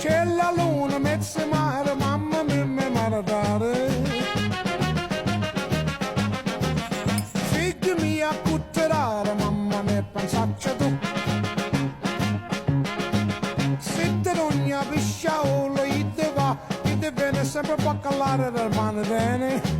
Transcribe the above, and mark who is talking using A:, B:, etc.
A: C'è la luna, mezzo mare, mamma mia, mi maradare. Figli mia, cutterare, mamma mia, pensaccia tu. Sitte d'ogni pisciaolo, ide va, ide viene sempre baccalare del mano bene.